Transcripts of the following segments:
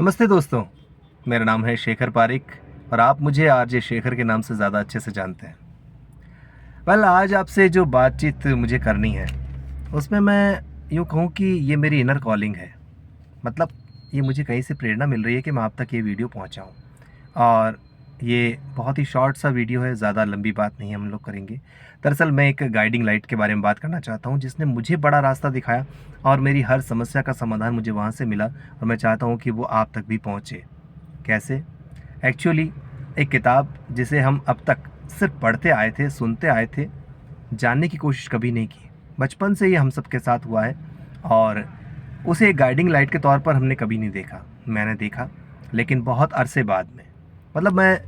नमस्ते दोस्तों, मेरा नाम है शेखर पारिक और आप मुझे आरजे शेखर के नाम से ज़्यादा अच्छे से जानते हैं। आज आपसे जो बातचीत मुझे करनी है, उसमें मैं यूँ कहूँ कि ये मेरी इनर कॉलिंग है। मतलब ये मुझे कहीं से प्रेरणा मिल रही है कि मैं आप तक ये वीडियो पहुँचाऊँ। और ये बहुत ही शॉर्ट सा वीडियो है, ज़्यादा लंबी बात नहीं हम लोग करेंगे। दरअसल मैं एक गाइडिंग लाइट के बारे में बात करना चाहता हूँ, जिसने मुझे बड़ा रास्ता दिखाया और मेरी हर समस्या का समाधान मुझे वहाँ से मिला और मैं चाहता हूँ कि वो आप तक भी पहुँचे। कैसे? एक्चुअली एक किताब जिसे हम अब तक सिर्फ पढ़ते आए थे, सुनते आए थे, जानने की कोशिश कभी नहीं की। बचपन से ही हम सबके साथ हुआ है और उसे एक गाइडिंग लाइट के तौर पर हमने कभी नहीं देखा। मैंने देखा, लेकिन बहुत अरसे बाद में। मैं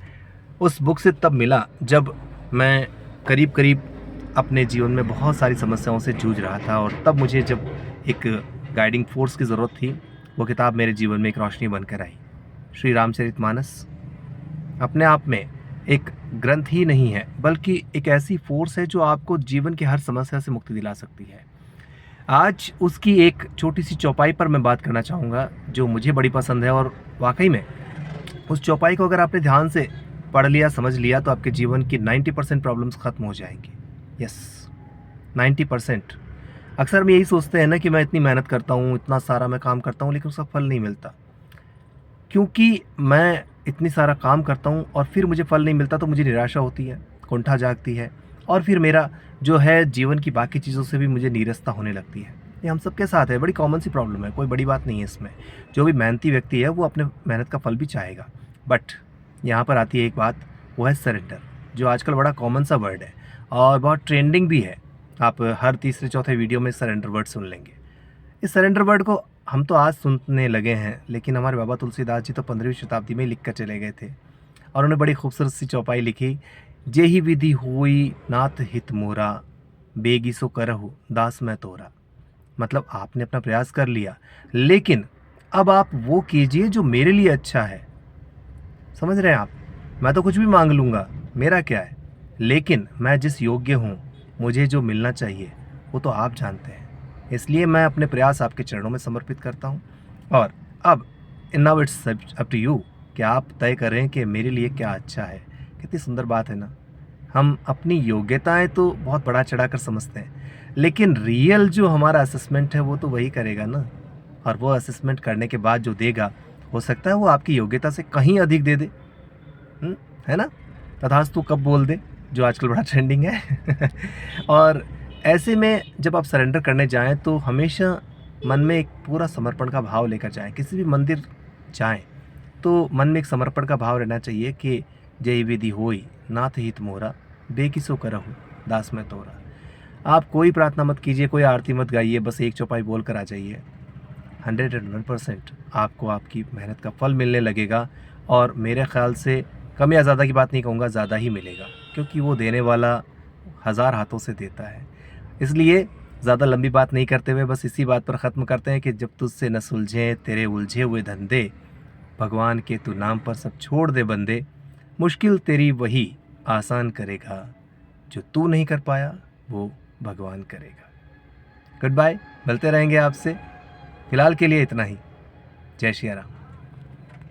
उस बुक से तब मिला जब मैं करीब-करीब अपने जीवन में बहुत सारी समस्याओं से जूझ रहा था और तब मुझे जब एक गाइडिंग फ़ोर्स की ज़रूरत थी, वो किताब मेरे जीवन में एक रोशनी बनकर आई। श्री रामचरितमानस अपने आप में एक ग्रंथ ही नहीं है, बल्कि एक ऐसी फ़ोर्स है जो आपको जीवन की हर समस्या से मुक्ति दिला सकती है। आज उसकी एक छोटी-सी चौपाई पर मैं बात करना चाहूँगा, जो मुझे बड़ी पसंद है और वाक़ई में उस चौपाई को अगर आपने ध्यान से पढ़ लिया, समझ लिया तो आपके जीवन की 90% प्रॉब्लम्स खत्म हो जाएँगी। यस, 90%। अक्सर हम यही सोचते हैं ना कि मैं इतनी मेहनत करता हूँ, इतना सारा मैं काम करता हूँ, लेकिन उसका फल नहीं मिलता। क्योंकि मैं इतनी सारा काम करता हूँ और फिर मुझे फल नहीं मिलता तो मुझे निराशा होती है, कुंठा जागती है और फिर मेरा जो है जीवन की बाकी चीज़ों से भी मुझे नीरसता होने लगती है। ये हम सबके साथ है, बड़ी कॉमन सी प्रॉब्लम है, कोई बड़ी बात नहीं है इसमें। जो भी मेहनती व्यक्ति है वो अपने मेहनत का फल भी चाहेगा। बट यहाँ पर आती है एक बात, वो है सरेंडर, जो आजकल बड़ा कॉमन सा वर्ड है और बहुत ट्रेंडिंग भी है। आप हर तीसरे चौथे वीडियो में सरेंडर वर्ड सुन लेंगे। इस सरेंडर वर्ड को हम तो आज सुनने लगे हैं, लेकिन हमारे बाबा तुलसीदास जी तो 15वीं शताब्दी में ही लिख कर चले गए थे और उन्होंने बड़ी खूबसूरत सी चौपाई लिखी, जेहि विधि हुई नाथ हित मोरा, बेगी सो करहु दास मैं तोरा। मतलब आपने अपना प्रयास कर लिया, लेकिन अब आप वो कीजिए जो मेरे लिए अच्छा है। समझ रहे हैं आप? मैं तो कुछ भी मांग लूँगा, मेरा क्या है? लेकिन मैं जिस योग्य हूँ, मुझे जो मिलना चाहिए, वो तो आप जानते हैं। इसलिए मैं अपने प्रयास आपके चरणों में समर्पित करता हूँ और अब now it's up to you कि आप तय करें कि मेरे लिए क्या अच्छा है। कितनी सुंदर बात है ना? हम अपनी योग्यताएँ तो बहुत बढ़ा-चढ़ा कर समझते हैं, लेकिन रियल जो हमारा असेसमेंट है, वो तो वही करेगा ना। और वो असेसमेंट करने के बाद जो देगा, हो सकता है वो आपकी योग्यता से कहीं अधिक दे दे। हुँ, है ना? तथास्तु कब बोल दे, जो आजकल बड़ा ट्रेंडिंग है। और ऐसे में जब आप सरेंडर करने जाएँ तो हमेशा मन में एक पूरा समर्पण का भाव लेकर जाएँ। किसी भी मंदिर जाएँ, तो मन में एक समर्पण का भाव रहना चाहिए कि जय विधि होई, नाथ हित मोरा, बेकि सो करहु, दास मैं तोरा। आप कोई प्रार्थना मत कीजिए, कोई आरती मत गाइए, बस एक चौपाई बोल कर आ जाइए। 101% आपको आपकी मेहनत का फल मिलने लगेगा और मेरे ख़्याल से कम या ज़्यादा की बात नहीं कहूँगा, ज़्यादा ही मिलेगा, क्योंकि वो देने वाला हज़ार हाथों से देता है। इसलिए ज़्यादा लंबी बात नहीं करते हुए बस इसी बात पर ख़त्म करते हैं कि जब तुझसे न सुलझें तेरे उलझे हुए धंधे, भगवान के तू नाम पर सब छोड़ दे बंदे, मुश्किल तेरी वही आसान करेगा, जो तू नहीं कर पाया वो भगवान करेगा। गुड बाय, मिलते रहेंगे आपसे। फिलहाल के लिए इतना ही। जय श्री राम।